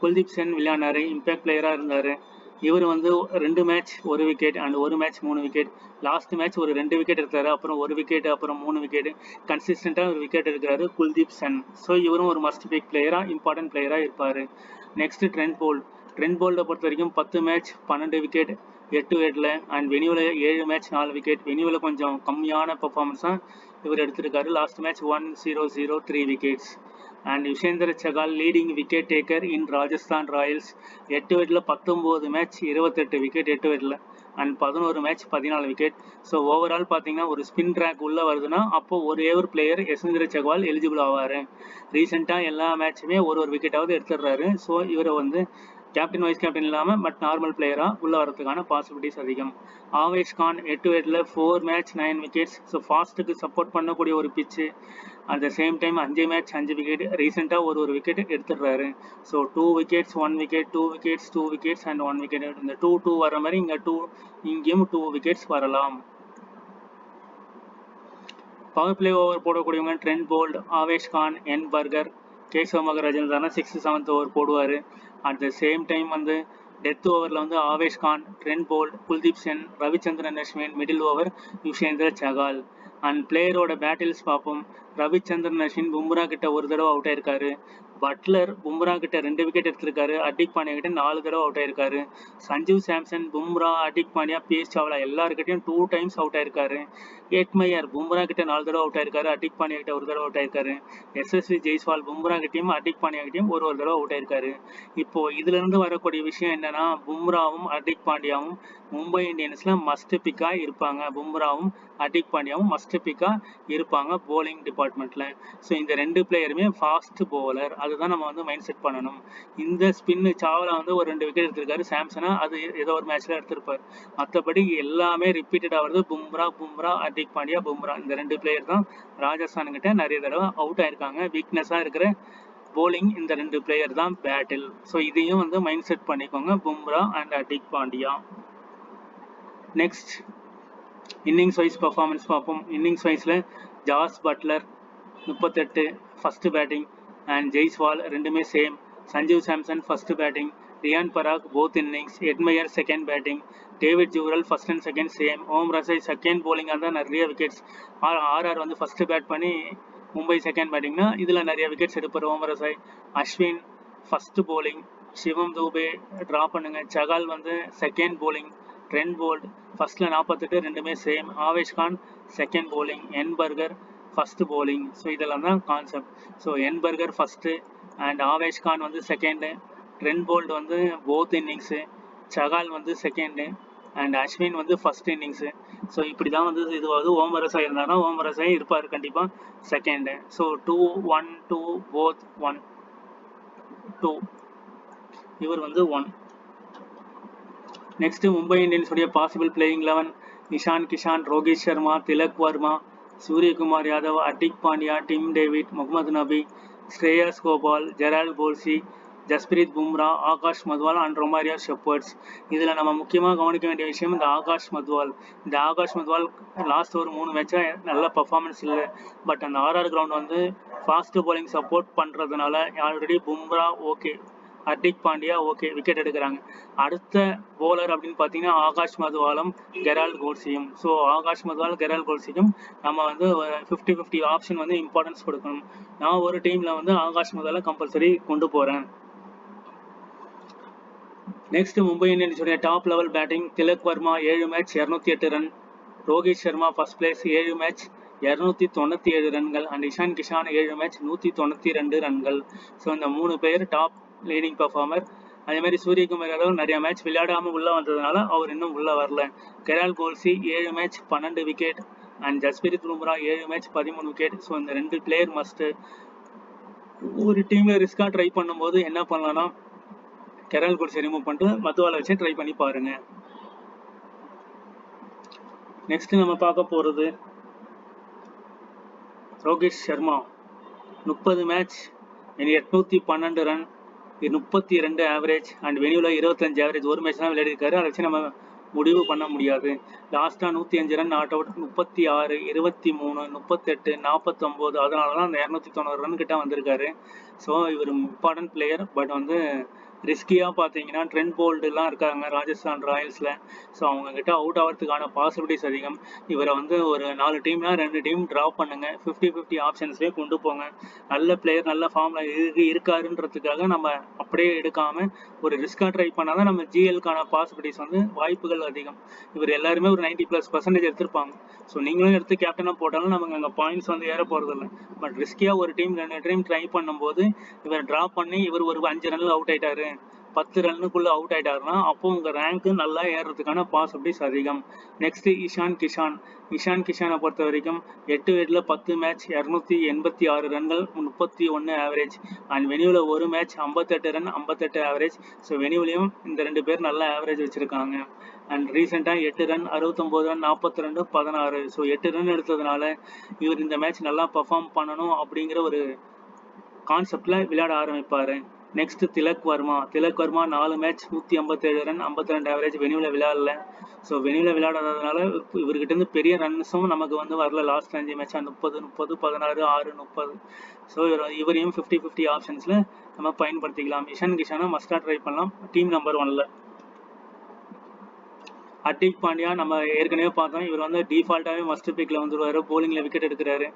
குல்தீப் சென் விளையாடினாரு, இம்பேக்ட் பிளேயராக இருந்தார். இவர் வந்து 2 match 1 wicket and 1 match 3 wicket. Last match ஒரு 2 விக்கெட் எடுத்தாரு, அப்புறம் 1 விக்கெட், அப்புறம் 3 விக்கெட். கன்சிஸ்டண்டாக ஒரு விக்கெட் எடுக்கிறாரு குல்தீப் சென். ஸோ இவரும் ஒரு மஸ்ட் பிக் பிளேயராக, இம்பார்ட்டன்ட் பிளேயராக இருப்பார். நெக்ஸ்ட் ட்ரெண்ட் போல்டை பொறுத்த வரைக்கும் 10 மேட்ச் 12 விக்கெட் 8 விக்கெட்டில் அண்ட் வெனியூவில் 7 மேட்ச் 4 விக்கெட். வெனியூவில் கொஞ்சம் கம்மியான பர்ஃபார்மன்ஸ் தான் இவர் எடுத்திருக்காரு. Last match 1-0-0 3 wickets. And Yuzvendra Chahal leading wicket taker in Rajasthan royals. 8 விக்கெட்டில் 19 மேட்ச் 28 விக்கெட் 8 விக்கெட்டில் and 11 match 14 wicket. So overall பார்த்தீங்கன்னா ஒரு ஸ்பின் ட்ராக் உள்ளே வருதுன்னா அப்போ ஒரே ஒரு பிளேயர் யஸ்வேந்திர சகால் எலிஜிபிள் ஆவார். ரீசெண்டாக எல்லா மேட்சுமே ஒரு விக்கெட்டாவது எடுத்துடுறாரு. ஸோ இவரை வந்து கேப்டன் வைஸ் கேப்டன் இல்லாமல் பட் நார்மல் பிளேயராக உள்ளே வரதுக்கான பாசிபிலிட்டிஸ் அதிகம். ஆவேஷ் கான் 8 விக்கெட்டில் 4 மேட்ச் 9 விக்கெட்ஸ். ஸோ ஃபாஸ்ட்டுக்கு சப்போர்ட் பண்ணக்கூடிய ஒரு pitch. At the same time 5 match 5 wicket. ரீசெண்டாக ஒரு விக்கெட் எடுத்துடுறாரு. So 2 wickets 1 wicket 2 wickets 2 wickets and 1 wicket. இந்த 2-2 வர மாதிரி இங்கேயும் 2 விக்கெட்ஸ் வரலாம். பவர் பிளே ஓவர் போடக்கூடியவங்க Trent Boult, Avesh Khan, N burger, Keshav Maharajan தானே 6th 7th ஓவர் போடுவார். அட் த சேம் டைம் வந்து டெத் ஓவரில் வந்து Avesh Khan, Trent Boult, Kuldeep Sen, Ravichandran Ashwin. Middle over Yuzvendra Chahal. And பிளேயரோட பேட்டில்ஸ் பார்ப்போம். ரவிச்சந்திரன் அஸ்வின் பும்ரா கிட்ட ஒரு தடவை அவுட் ஆயிருக்காரு. பட்லர் பும்ரா கிட்ட 2 விக்கெட் எடுத்திருக்காரு. ஹர்திக் பாண்டியா கிட்ட 4 தடவை அவுட் ஆயிருக்காரு. சஞ்சீவ் சாம்சன், பும்ரா, ஹர்திக் பாண்டியா, பிஎஸ் சாவ்லா எல்லாருக்கிட்டையும் 2 times அவுட் ஆயிருக்காரு. எட்மையர் பும்ரா கிட்ட 4 தடவை அவுட் ஆயிருக்காரு. ஹர்திக் பாண்டியா கிட்ட ஒரு தடவை அவுட் ஆயிருக்காரு. எஸ்எஸ்வி ஜெய்ஸ்வால் பும்ரா கிட்டையும் ஹர்திக் பாண்டியா கிட்டையும் ஒரு தடவை அவுட் ஆயிருக்காரு. இப்போ இதுல இருந்து வரக்கூடிய விஷயம் என்னன்னா, பும்ராவும் ஹர்திக் பாண்டியாவும் மும்பை இந்தியன்ஸ்ல மஸ்ட் பிக்கா இருப்பாங்க. பும்ராவும் ஹர்திக் பாண்டியாவும் மஸ்ட் பிக்கா இருப்பாங்க போலிங் டிபார்ட்மெண்ட்ல. ஸோ இந்த 2 பிளேயருமே ஃபாஸ்ட் போலர். அதுதான் நம்ம வந்து மைண்ட் செட் பண்ணணும். இந்த ஸ்பின்னு சாவ்லா வந்து ஒரு 2 விக்கெட் எடுத்திருக்காரு. சாம்சனா அது ஏதோ ஒரு மேட்ச்ல எடுத்திருப்பார். மற்றபடி எல்லாமே ரிப்பீட்டட் ஆகுறது பும்ரா ஹர்திக் பாண்டியா பும்ரா. இந்த 2 பிளேயர் தான் ராஜஸ்தான் கிட்ட நிறைய தடவை அவுட் ஆயிருக்காங்க. வீக்னஸா இருக்கிற போலிங் இந்த 2 பிளேயர் தான் பேட்டில். ஸோ இதையும் வந்து மைண்ட் செட் பண்ணிக்கோங்க, Bumrah and Hardik Pandya. Next innings wise performance பார்ப்போம். இன்னிங்ஸ் வைஸில் Jos Buttler 38 first batting and Jaiswal ரெண்டுமே same. Sanjeev Samson first batting, Riyan Parag both innings, Hetmyer second batting, David Jurel first and second same. ஓம் ரசாய் செகண்ட் போலிங்காக தான் நிறைய விக்கெட்ஸ். ஆர்ஆர் வந்து ஃபர்ஸ்ட் பேட் பண்ணி மும்பை செகண்ட் பேட்டிங்னா இதில் நிறைய விக்கெட்ஸ் எடுப்பார் ஓம் ரசாய். Ashwin first bowling, Shivam Dube draw பண்ணுங்க. சகால் வந்து செகண்ட் போலிங், ட்ரெண்ட் போல்ட் ஃபர்ஸ்ட்ல 48 ரெண்டுமே same. Avesh Khan second bowling, N Burger first bowling. So இதெல்லாம் தான் concept. So N Burger first and Avesh Khan வந்து செகண்டு, ட்ரெண்ட் போல்ட் வந்து போத் இன்னிங்ஸு, சகால் வந்து செகண்டு அண்ட் அஸ்வின் வந்து ஃபர்ஸ்ட் இன்னிங்ஸு. ஸோ இப்படி தான் வந்து இதுவாகுது. ஓம் ரசாய் இருந்தாங்கன்னா ஓம் ரசாய் இருப்பார் கண்டிப்பாக செகண்டு. ஸோ 2-1-2 போத் 1-2 இவர் வந்து 1. நெக்ஸ்ட் மும்பை இந்தியன்ஸ் உடைய possible playing 11: Ishan Kishan, Rohit Sharma, Tilak Varma, Suryakumar Yadav, Hardik Pandya, Tim David, Mohammad Nabi, Shreyas Gopal, Gerald போல்சி, Jasprit Bumrah, Akash Madhwal and Romario Shepherds. இதில் நம்ம முக்கியமாக கவனிக்க வேண்டிய விஷயம் இந்த ஆகாஷ் மத்வால். லாஸ்ட் ஒரு 3 மேட்சாக நல்ல பர்ஃபார்மன்ஸ் இல்லை. பட் அந்த ஆர்ஆர் கிரவுண்ட் வந்து ஃபாஸ்ட் போலிங் சப்போர்ட் பண்ணுறதுனால already Bumrah okay, Hardik Pandya okay wicket எடுக்கிறாங்க. அடுத்த போலர் அப்படின்னு பார்த்தீங்கன்னா ஆகாஷ் மத்வாலும் கெரால்ட் கோல்சியும். ஸோ ஆகாஷ் மத்வால் கெரால்ட் கோல்சிக்கும் நம்ம வந்து 50-50 ஆப்ஷன் வந்து இம்பார்ட்டன்ஸ் கொடுக்கணும். நான் ஒரு டீமில் வந்து ஆகாஷ் மத்வாலை கம்பல்சரி கொண்டு போகிறேன். நெக்ஸ்ட் மும்பை இந்தியன்ஸுடைய top level batting. Tilak Varma 7 match 208 run, Rohit Sharma first place 7 match 297 ரன்கள் அண்ட் இஷான் கிஷான் 7 மேட்ச் 192 ரன்கள். ஸோ இந்த 3 பேர் டாப் லீடிங் பர்ஃபார்மர். அதே மாதிரி சூரியகுமார் யாதவ் நிறைய மேட்ச் விளையாடாமல் உள்ளே வந்ததுனால அவர் இன்னும் உள்ளே வரல. Gerald Coetzee 7 match 12 wicket and Jasprit Bumrah 7 match 13 wicket. So இந்த 2 பிளேயர் மஸ்ட்டு. ஒரு டீமில் ரிஸ்காக ட்ரை பண்ணும்போது என்ன பண்ணலாம்னா கெரால்ட் கோல்சி ரிமூவ் பண்ணிட்டு மத்வாலை வச்சு ட்ரை பண்ணி பாருங்க. நெக்ஸ்ட் நம்ம பார்க்க போகிறது Rohit Sharma 30 match 812 run, 32 average and வெனியூவில் 25 ஆவரேஜ். ஒரு மேட்ச் தான் விளையாடிருக்காரு, அதை வச்சு நம்ம முடிவு பண்ண முடியாது. லாஸ்ட்டாக 105 ரன் நாட் அவுட், 36, 23, 38, 49. அதனால தான் அந்த 290 ரன் கிட்ட வந்திருக்காரு. ஸோ இவர் இம்பார்ட்டன்ட் பிளேயர். பட் வந்து ரிஸ்கியாக பார்த்தீங்கன்னா ட்ரெண்ட் போல்டுலாம் இருக்காங்க ராஜஸ்தான் ராயல்ஸில். ஸோ அவங்கக்கிட்ட அவுட் ஆகிறதுக்கான பாசிபிலிட்டிஸ் அதிகம். இவரை வந்து ஒரு 4 டீம்னா 2 டீம் ட்ராப் பண்ணுங்கள், 50-50 ஆப்ஷன்ஸ்லேயே கொண்டு போங்க. நல்ல பிளேயர் நல்ல ஃபார்மில் இருக்காருன்றதுக்காக நம்ம அப்படியே எடுக்காமல் ஒரு ரிஸ்காக ட்ரை பண்ணால் தான் நம்ம ஜிஎல்கான பாசிபிலிட்டிஸ் வந்து வாய்ப்புகள் அதிகம். இவர் எல்லாருமே ஒரு 90+% எடுத்திருப்பாங்க. ஸோ நீங்களும் எடுத்து கேப்டனாக போட்டாலும் நமக்கு அங்கே பாயிண்ட்ஸ் வந்து ஏற போகிறதில்ல. பட் ரிஸ்கியாக ஒரு டீம் 2 டீம் ட்ரை பண்ணும்போது இவர் ட்ராப் பண்ணி இவர் ஒரு 5 ரன்னில் அவுட் ஆயிட்டாரு, 10 ரன்னுக்குள்ள அவுட் ஆயிட்டாருன்னா அப்போ உங்க ரேங்க் நல்லா ஏறதுக்கான பாசிபிலிட்டிஸ் அதிகம். நெக்ஸ்ட் இஷான் கிஷானை பொறுத்த வரைக்கும் 8 விக்கெட்ல 10 மேட்ச் 286 ரன்கள் 31 ஆவரேஜ். அண்ட் வெனியூல ஒரு மேட்ச் 58 ரன் 58 ஆவரேஜ். ஸோ வெனியூலையும் இந்த 2 பேர் நல்ல ஆவரேஜ் வச்சிருக்காங்க. அண்ட் ரீசெண்டாக 8 ரன் 69 ரன் 42 16. ஸோ 8 ரன் எடுத்ததுனால இவர் இந்த மேட்ச் நல்லா பர்ஃபார்ம் பண்ணணும் அப்படிங்கிற ஒரு கான்செப்ட்ல விளையாட ஆரம்பிப்பாரு. Next Tilak Varma 4 match 157 run 52 average. வெனியூல விளையாடல. ஸோ வெனியூல விளையாடாததுனால இவர்கிட்ட இருந்து பெரிய ரன்ஸும் நமக்கு வந்து வரல. Last 5 match 30 16 6 30. ஸோ இவரையும் 50-50 ஆப்ஷன்ஸ்ல நம்ம பயன்படுத்திக்கலாம். இஷான் கிஷானை மஸ்டா ட்ரை பண்ணலாம் டீம் நம்பர் 1ல. ஹர்திக் பாண்டியா நம்ம ஏற்கனவே பார்த்தோம், இவர் வந்து டிஃபால்ட்டாகவே மஸ்ட் பிக்கில் வந்துடுவார். போலிங்கில் விக்கெட் எடுக்கிறாரு.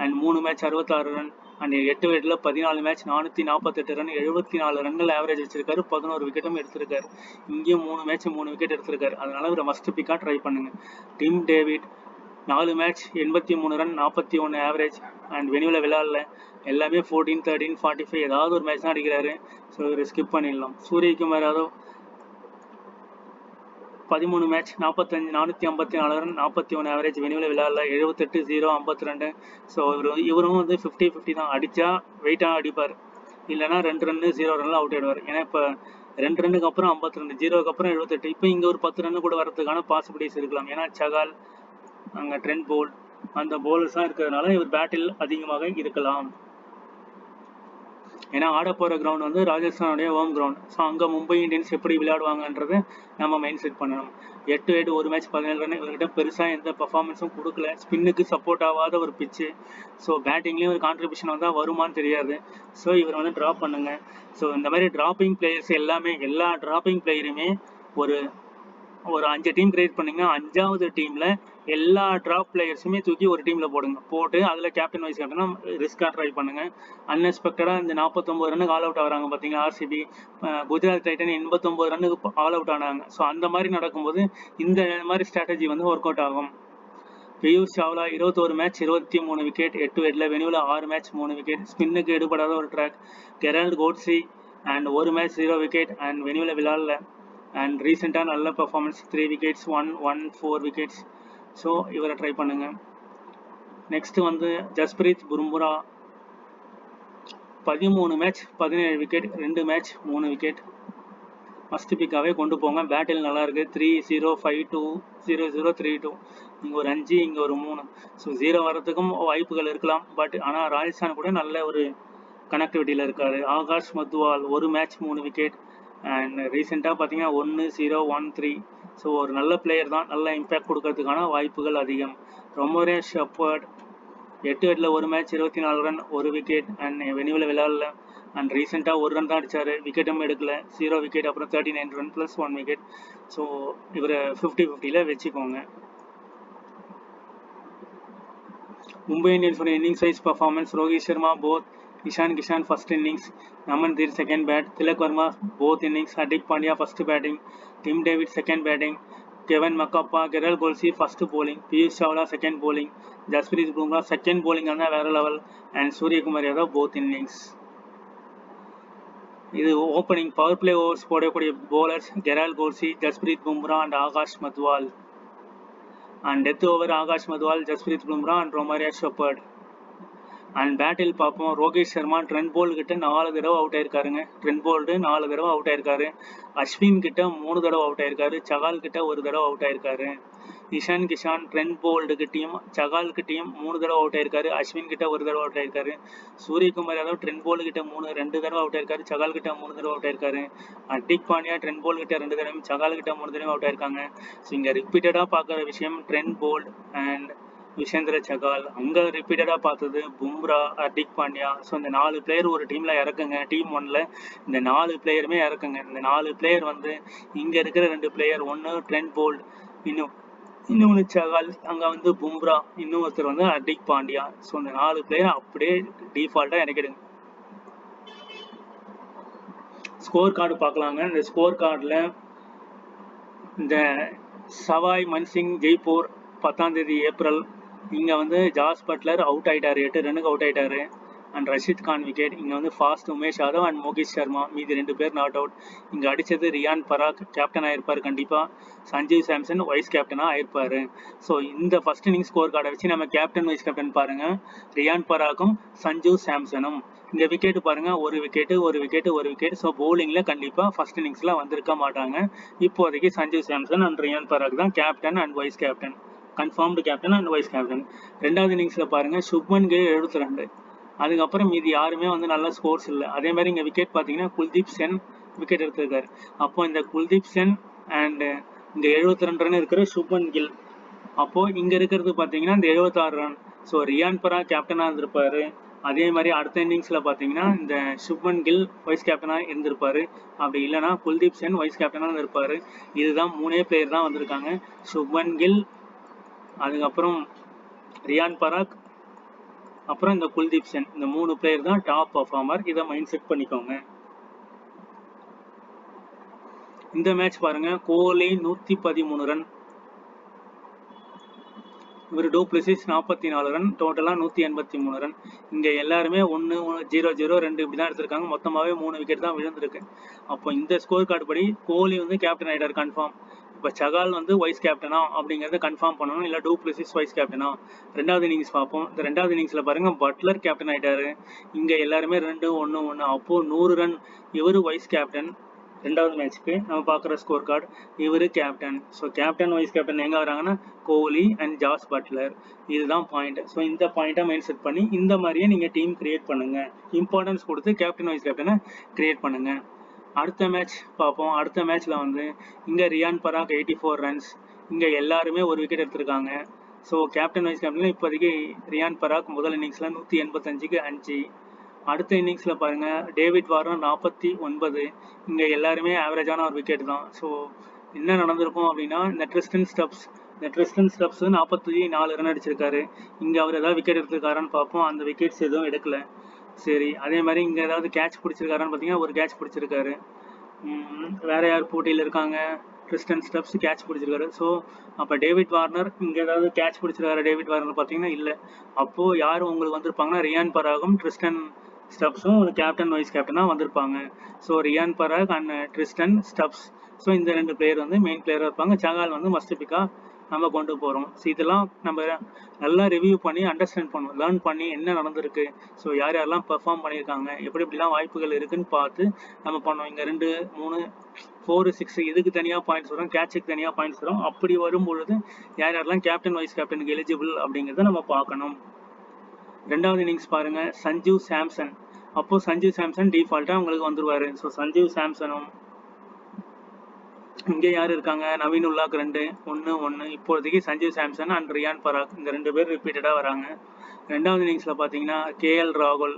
And 3 match 66 run and 8 விக்கெட்டில் 14 match 448 run 74 ரன்கள் ஆவரேஜ் வச்சிருக்காரு. 11 விக்கெட்டும் எடுத்திருக்காரு. இங்கேயும் 3 மேட்ச் 3 விக்கெட் எடுத்திருக்காரு. அதனால இவரை மஸ்ட் பிக்காக ட்ரை பண்ணுங்க. Tim David 4 match 83 run 41 average. And வெனியூவில் விளையாடல. எல்லாமே 14 13 45 ஏதாவது ஒரு மேட்ச் தான் அடிக்கிறாரு. ஸோ இவரை ஸ்கிப் பண்ணிடலாம். Suryakumar Yadav 13 match 45 454 run 41 average. வெனியூவில் விளையாடல. 78 0 52. ஸோ இவரும் வந்து 50-50 தான். அடித்தா வெயிட்டாக அடிப்பார், இல்லைனா 2 ரன்னு 0 ரன்ல அவுட் ஆயிடுவார். ஏன்னா இப்போ 2 ரன்னுக்கு அப்புறம் 52, 0க்கு அப்புறம் 78. இப்போ இங்கே ஒரு 10 ரன்னு கூட வரதுக்கான பாசிபிலிட்டிஸ் இருக்கலாம். ஏன்னா சகால் அங்கே ட்ரெண்ட் போல்ட் அந்த போலர்ஸ்லாம் இருக்கிறதுனால இவர் பேட்டில் அதிகமாக இருக்கலாம். ஏன்னா ஆட போகிற கிரவுண்ட் வந்து ராஜஸ்தானுடைய ஹோம் கிரவுண்ட். ஸோ அங்கே மும்பை இந்தியன்ஸ் எப்படி விளையாடுவாங்கன்றதை நம்ம மைண்ட் செட் பண்ணணும். 8 விக்கெட் ஒரு மேட்ச் 17 ரன். இவர்கிட்ட பெருசாக எந்த பர்ஃபார்மன்ஸும் கொடுக்கல. ஸ்பின்னுக்கு சப்போர்ட் ஆகாத ஒரு பிச்சு. ஸோ பேட்டிங்லேயும் ஒரு கான்ட்ரிபியூஷன் வந்தால் வருமானு தெரியாது. ஸோ இவர் வந்து ட்ராப் பண்ணுங்க. ஸோ இந்த மாதிரி டிராப்பிங் பிளேயர்ஸ் எல்லா டிராப்பிங் பிளேயருமே ஒரு 5 டீம் கிரியேட் பண்ணிங்கன்னா 5வது டீமில் எல்லா ட்ராப் பிளேயர்ஸுமே தூக்கி ஒரு டீமில் போட்டு அதில் கேப்டன் வைஸ் கேப்டனாக ரிஸ்காக ட்ரை பண்ணுங்கள். அன்எக்ஸ்பெக்டடாக இந்த 49 ரன்னுக்கு ஆல் அவுட் ஆகிறாங்க பார்த்தீங்களா ஆர்சிபி. குஜராத் டைட்டன் 89 ரன்னுக்கு ஆல் அவுட் ஆனாங்க. ஸோ அந்த மாதிரி நடக்கும்போது இந்த மாதிரி ஸ்ட்ராட்டஜி வந்து ஒர்க் அவுட் ஆகும். பியூஷ் சாவ்லா 21 மேட்ச் 23 விக்கெட் 8 விக்கெட்டில். வெனியூவில் 6 மேட்ச் 3 விக்கெட். ஸ்பின்னுக்கு எடுபடாத ஒரு track. Gerald Coetzee and 1 match 0 wicket and வெனியூவில் விளையாடல. அண்ட் ரீசெண்டாக நல்ல பர்ஃபார்மன்ஸ் 3 விக்கெட்ஸ் 4 விக்கெட்ஸ். ஸோ இவரை ட்ரை பண்ணுங்க. நெக்ஸ்ட் வந்து Jasprit Bumrah 13 match 17 wicket 2 match 3 wicket. Must பிக்காவே கொண்டு போங்க. பேட்டில் நல்லா இருக்கு. 3-0 5-2 0-0 3-2. இங்கே ஒரு 5 இங்கே ஒரு 3. ஸோ 0 வரதுக்கும் வாய்ப்புகள் இருக்கலாம். பட் ஆனால் ராஜஸ்தான் கூட நல்ல ஒரு கனெக்டிவிட்டியில் இருக்காரு. Akash Madhwal 1 match 3 wicket and ரீசெண்டாக பார்த்தீங்கன்னா 1-0 1-3. ஸோ ஒரு நல்ல பிளேயர் தான். நல்ல இம்பேக்ட் கொடுக்கறதுக்கான வாய்ப்புகள் அதிகம். ரொமரே ஷெப்பர்ட் 8 விக்கெட்டில் 1 மேட்ச் 24 ரன் 1 விக்கெட் அண்ட் வெனியூவில் விளையாடல. அண்ட் ரீசெண்டாக 1 ரன் தான் அடித்தார். விக்கெட்டும் எடுக்கல. 0 விக்கெட் அப்புறம் 39 ரன் ப்ளஸ் 1 விக்கெட். ஸோ இவரை 50-50ல வச்சுக்கோங்க. Mumbai இந்தியன்ஸோட innings wise performance Rohit Sharma both, Ishan Kisan first innings, நமன் தீர் second bat, Tilak Verma both innings, Hardik Pandya first batting, Tim David second batting, கெவன் மக்கப்பா கெரல் கோல்சி first polling, Piyush Chawla second polling, Jasprit Bumrah second polling இருந்தால் வேற level and Suryakumar Yadav both innings. இது opening power play overs போடக்கூடிய bowlers Carroll கோல்சி, Jasprit Bumrah and Akash Madhwal. And death over Akash Madhwal, Jasprit Bumrah and Romario Shepherd. And பேட்டில் பார்ப்போம். Rohit Sharma Trent Boult கிட்ட 4 தடவை out ஆயிருக்காருங்க. Trent Boult 4 தடவை out ஆயிருக்காரு. அஸ்வின் கிட்ட 3 தடவை அவுட் ஆயிருக்காரு. சகால் கிட்ட 1 தடவை அவுட் ஆயிருக்காரு. இஷான் கிஷான் ட்ரெண்ட் போல்ட் கிட்டையும் சகால் கிட்டையும் 3 தடவை அவுட் ஆயிருக்காரு. அஸ்வின் கிட்ட 1 தடவை அவுட் ஆயிருக்காரு. சூரியகுமார் யாதவ் ட்ரெண்ட் போல்ட் கிட்ட 2 தடவை அவுட் ஆயிருக்காரு. சகால் கிட்ட 3 தடவை அவுட் ஆயிருக்காரு. ஹர்திக் பாண்டியா ட்ரெண்ட் போல்ட் கிட்ட 2 தடவையும் சகால் கிட்ட 3 தடவை அவுட் ஆயிருக்காங்க. ஸோ இங்கே ரிப்பீட்டடாக பார்க்குற விஷயம் Trent Boult and Yuzvendra Chahal. அங்கே ரிப்பீட்டடாக பார்த்தது பும்ரா, ஹர்திக் பாண்டியா. ஸோ இந்த 4 பிளேயர் ஒரு டீமில் இறக்குங்க. டீம் 1ல் இந்த 4 பிளேயருமே இறக்குங்க. இந்த 4 பிளேயர் வந்து இங்கே இருக்கிற 2 பிளேயர், ஒன்று ட்ரெண்ட் போல்ட், இன்னொன்று சகால், அங்கே வந்து பும்ரா, இன்னொருத்தர் வந்து ஹர்திக் பாண்டியா. ஸோ இந்த 4 பிளேயர் அப்படியே டிஃபால்ட்டாக இறக்கிடுங்க. ஸ்கோர் கார்டு பார்க்கலாங்க. இந்த ஸ்கோர் கார்டில் இந்த சவாய் மன்சிங் ஜெய்ப்பூர் 10ஆம் தேதி ஏப்ரல், இங்கே வந்து ஜாஸ் பட்லர் அவுட் ஆகிட்டார், 8 ரன்னுக்கு அவுட் ஆகிட்டார். And Rashid Khan wicket. இங்கே வந்து ஃபாஸ்ட் உமேஷ் யாதவ் அண்ட் மோகித் சர்மா, மீதி 2 பேர் நாட் அவுட். இங்கே அடித்தது ரியான் பராக், கேப்டன் ஆகிருப்பார் கண்டிப்பாக. சஞ்சீவ் சாம்சன் வைஸ் கேப்டனாக ஆகிருப்பார். ஸோ இந்த ஃபர்ஸ்ட் இன்னிங் ஸ்கோர் கார்டை வச்சு நம்ம கேப்டன் வைஸ் கேப்டன் பாருங்கள். ரியான் பராக்கும் சஞ்சீவ் சாம்சனும். இங்கே விக்கெட்டு பாருங்கள், ஒரு விக்கெட்டு. ஸோ பவுலிங்கில் கண்டிப்பாக ஃபர்ஸ்ட் இன்னிங்ஸில் வந்திருக்க மாட்டாங்க. இப்போதைக்கு சஞ்சீவ் சாம்சன் அண்ட் ரியான் பராக் தான் captain and vice captain, confirmed captain and vice captain. 2வது இன்னிங்ஸில் பாருங்கள், சுப்மன் கில் 72. அதுக்கப்புறம் மீதி யாருமே வந்து நல்ல ஸ்கோர்ஸ் இல்லை. அதே மாதிரி இங்கே விக்கெட் பார்த்தீங்கன்னா குல்தீப் சென் விக்கெட் எடுத்திருக்காரு. அப்போ இந்த குல்தீப் சென் அண்டு இங்கே 72 ரன் இருக்கிற சுப்மன் கில். அப்போது இங்கே இருக்கிறது பார்த்தீங்கன்னா இந்த 76 ரன். ஸோ ரியான் பராக் கேப்டனாக இருந்திருப்பார். அதே மாதிரி அடுத்த இன்னிங்ஸில் பார்த்தீங்கன்னா இந்த சுப்மன் கில் வைஸ் கேப்டனாக இருந்திருப்பார். அப்படி இல்லைனா குல்தீப் சென் வைஸ் கேப்டனாக இருந்திருப்பார். இதுதான் 3 பிளேயர் தான் வந்திருக்காங்க. சுப்மன் கில், அதுக்கப்புறம் ரியான் பராக், அப்புறம் இந்த குல்தீப் சென். இந்த 3 பிளேயர் தான் டாப் பர்ஃபார்மர். இதை மைண்ட் செட் பண்ணிக்கோங்க. இந்த மேட்ச் பாருங்க, கோலி 113 ரன், இவர் டூ பிளஸிஸ் 44 ரன், டோட்டலாக 183 ரன். இங்கே எல்லாருமே 1, 0, 0, 2 இப்படி தான் எடுத்திருக்காங்க. மொத்தமாகவே 3 விக்கெட் தான் விழுந்திருக்கு. அப்போ இந்த ஸ்கோர் கார்டு படி கோலி வந்து கேப்டன் ஆகிட்டார் கன்ஃபார்ம். இப்போ சகால் வந்து வைஸ் கேப்டனா அப்படிங்கிறத கன்ஃபார்ம் பண்ணணும். இல்லை டூ பிளஸிஸ் வைஸ் கேப்டனா. 2வது இன்னிங்ஸ் பார்ப்போம். இந்த 2வது இன்னிங்ஸில் பாருங்கள், பட்லர் கேப்டன் ஆகிட்டாரு. இங்கே எல்லாருமே 2, 1, 1. அப்போது 100 ரன். இவர் வைஸ் கேப்டன். 2வது மேட்ச்சுக்கு நம்ம பார்க்குற ஸ்கோர் கார்டு, இவர் captain. So captain vice captain எங்கே வராங்கன்னா கோலி அண்ட் ஜாஸ் பட்லர். இதுதான் பாயிண்ட். ஸோ இந்த பாயிண்ட்டை மைண்ட் செட் பண்ணி இந்த மாதிரியே நீங்கள் டீம் கிரியேட் பண்ணுங்கள். இம்பார்ட்டன்ஸ் கொடுத்து கேப்டன் வைஸ் கேப்டனை கிரியேட் பண்ணுங்கள். அடுத்த மேட்ச் பார்ப்போம். அடுத்த மேட்ச்சில் வந்து இங்கே ரியான் பராக் 84 ரன்ஸ். இங்கே எல்லாருமே ஒரு விக்கெட் எடுத்திருக்காங்க. ஸோ கேப்டன் வைஸ் கேப்டன் இப்போதைக்கு ரியான் பராக் முதல் இன்னிங்ஸில் 185க்கு 5. அடுத்த இன்னிங்ஸில் பாருங்கள், டேவிட் வார்னர் 49. இங்கே எல்லாருமே ஆவரேஜான ஒரு விக்கெட் தான். ஸோ என்ன நடந்திருக்கும் அப்படின்னா, இந்த ட்ரிஸ்டன் ஸ்டப்ஸ் 44 ரன் அடிச்சிருக்காரு. இங்கே அவர் ஏதாவது விக்கெட் எடுத்திருக்காரான்னு பார்ப்போம். அந்த விக்கெட்ஸ் எதுவும் எடுக்கல. சரி, அதே மாதிரி இங்கே ஏதாவது கேட்ச் பிடிச்சிருக்காரான்னு பார்த்தீங்கன்னா ஒரு கேட்ச் பிடிச்சிருக்காரு. வேறு யார் போட்டியில் இருக்காங்க? ட்ரிஸ்டன் ஸ்டப்ஸ் கேட்ச் பிடிச்சிருக்காரு. ஸோ அப்போ டேவிட் வார்னர் இங்கே ஏதாவது கேட்ச் பிடிச்சிருக்காரு டேவிட் வார்னர் பார்த்தீங்கன்னா இல்லை. அப்போது யார் உங்களுக்கு வந்திருப்பாங்கன்னா ரியான் பராகும் ட்ரிஸ்டன் ஸ்டப்ஸும் கேப்டன் வைஸ் கேப்டனாக வந்திருப்பாங்க. So Riyan Parag and Tristan Stubbs. So இந்த 2 பிளேயர் வந்து மெயின் பிளேயராக இருப்பாங்க. சகால் வந்து மஸ்ட் பிக்காக நம்ம கொண்டு போகிறோம். ஸோ இதெல்லாம் நம்ம நல்லா ரிவ்யூ பண்ணி அண்டர்ஸ்டாண்ட் பண்ணுவோம், லேர்ன் பண்ணி என்ன நடந்திருக்கு, ஸோ யார் யாரெல்லாம் பெர்ஃபார்ம் பண்ணியிருக்காங்க, எப்படிலாம் வாய்ப்புகள் இருக்குன்னு பார்த்து நம்ம பண்ணோம். இங்கே 2, 3, 4, 6 இதுக்கு தனியாக பாயிண்ட்ஸ் வரும், கேட்சுக்கு தனியாக பாயிண்ட்ஸ் வரும். அப்படி வரும் பொழுது யார் யாரெல்லாம் கேப்டன் வைஸ் கேப்டனுக்கு எலிஜிபிள் அப்படிங்கிறத நம்ம பார்க்கணும். 2வது இன்னிங்ஸ் பாருங்கள், சஞ்சீவ் சாம்சன். அப்போது சஞ்சீவ் சாம்சன் டிஃபால்ட்டாக உங்களுக்கு வந்துடுவார். ஸோ சஞ்சீவ் சாம்சனும் இங்கே யார் இருக்காங்க? நவீன் உல்லாக் 2, 1, 1. இப்போதைக்கு சஞ்சீவ் சாம்சன் அண்ட் ரியான் பராக் இந்த 2 பேர் ரிப்பீட்டடாக வராங்க. 2வது இன்னிங்ஸில் பார்த்தீங்கன்னா KL ராகுல்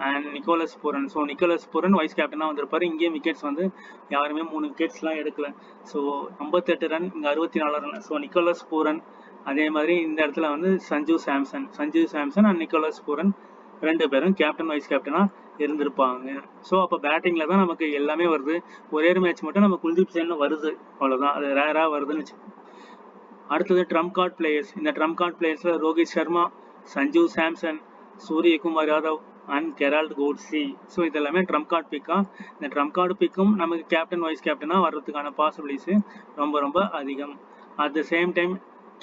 and Nicholas Pooran. So Nicholas Pooran vice கேப்டனாக வந்திருப்பார். இங்கேயும் விக்கெட்ஸ் வந்து யாருமே 3 விக்கெட்ஸ்லாம் எடுக்கல. ஸோ 58 ரன், இங்கே 64 ரன். So Nicholas Pooran. அதே மாதிரி இந்த இடத்துல வந்து Sanjeev Samson and Nicholas Pooran 2 பேரும் கேப்டன் வைஸ் கேப்டனாக இருந்திருப்பாங்க. ஸோ அப்போ பேட்டிங்கில் தான் நமக்கு எல்லாமே வருது. ஒரே ஒரு மேட்ச் மட்டும் நம்ம குல்தீப் சென் வருது, அவ்வளோதான். அது ரேராக வருதுன்னு வச்சு. அடுத்தது ட்ரம்ப் கார்டு பிளேயர்ஸ். இந்த ட்ரம்ப் கார்டு பிளேயர்ஸில் Rohit Sharma, Sanjeev Samson, Suryakumar Yadav and Gerald Coetzee. So இதெல்லாமே ட்ரம்ப் கார்டு பிக்காக. இந்த ட்ரம்ப் கார்டு பிக்கும் நமக்கு கேப்டன் வைஸ் கேப்டனாக வர்றதுக்கான பாசிபிலிட்டிஸு ரொம்ப ரொம்ப அதிகம். At the same time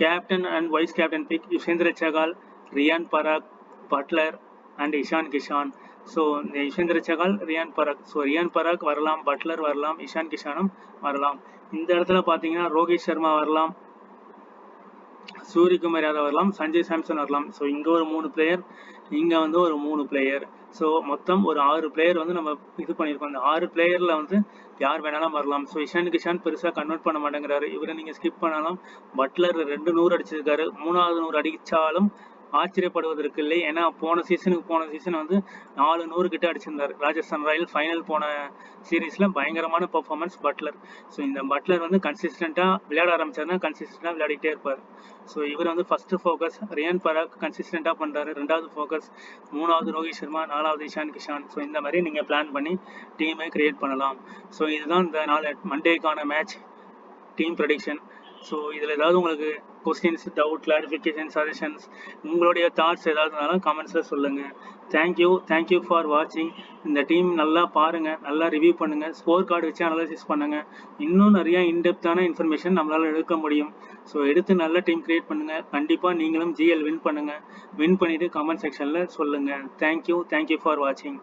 captain and vice captain pick Yuzvendra Chahal, Riyan Parag, Buttler and Ishan Kishan. So இந்த யுஸ்வேந்திர சகால், ரியான் பராக். ஸோ ரியான் பராக் வரலாம், பட்லர் வரலாம், இஷான் கிஷானும் வரலாம். இந்த இடத்துல பார்த்தீங்கன்னா ரோஹித் சர்மா வரலாம், சூரியகுமார் யாதவ் வரலாம், சஞ்சய் சாம்சன் வரலாம். ஸோ இங்கே ஒரு 3 பிளேயர், இங்கே வந்து ஒரு 3 பிளேயர். ஸோ மொத்தம் ஒரு 6 பிளேயர் வந்து நம்ம இது பண்ணியிருக்கோம். இந்த 6 பிளேயரில் வந்து யார் வேணாலும் வரலாம். ஸோ இஷான் கிஷான் பெருசாக கன்வெர்ட் பண்ண மாட்டேங்கிறாரு. இவரை நீங்கள் ஸ்கிப் பண்ணலாம். பட்லர் 200 அடிச்சிருக்காரு. 3வது 100 அடித்தாலும் ஆச்சரியப்படுவதற்கு இல்லை. ஏன்னா போன சீசன் வந்து 400 கிட்ட அடிச்சிருந்தார். ராஜஸ்தான் ராயல் ஃபைனல் போன சீரீஸில் பயங்கரமான பர்ஃபார்மன்ஸ் பட்லர். ஸோ இந்த பட்லர் வந்து கன்சிஸ்டண்ட்டாக விளையாட ஆரம்பிச்சாருன்னா கன்சிஸ்டண்ட்டாக விளையாடிட்டே இருப்பார். ஸோ இவர் வந்து ஃபஸ்ட்டு ஃபோக்கஸ் ரியான் பராக் கன்சிஸ்டண்ட்டாக பண்ணுறாரு. 2வது ஃபோக்கஸ், 3வது ரோஹித் சர்மா, 4வது இஷான் கிஷான். ஸோ இந்த மாதிரி நீங்கள் பிளான் பண்ணி டீமை கிரியேட் பண்ணலாம். ஸோ இதுதான் இந்த நாள் மண்டேக்கான மேட்ச் டீம் ப்ரெடிக்ஷன். ஸோ இதில் ஏதாவது உங்களுக்கு கொஸ்டின்ஸ், டவுட், கிளாரிஃபிகேஷன், சஜஷன்ஸ், உங்களுடைய தாட்ஸ் ஏதாவதுனாலும் கமெண்ட்ஸில் சொல்லுங்கள். தேங்க்யூ ஃபார் வாட்சிங். இந்த டீம் நல்லா பாருங்கள், நல்லா ரிவ்யூ பண்ணுங்கள், ஸ்கோர் கார்டு வச்சு அனலைசிஸ் பண்ணுங்கள். இன்னும் நிறையா இன்டெப்த்தான இன்ஃபர்மேஷன் நம்மளால் எடுக்க முடியும். ஸோ எடுத்து நல்ல டீம் கிரியேட் பண்ணுங்கள். கண்டிப்பாக நீங்களும் ஜிஎல் வின் பண்ணுங்கள். வின் பண்ணிவிட்டு கமெண்ட் செக்ஷனில் சொல்லுங்கள். தேங்க்யூ ஃபார் வாட்சிங்.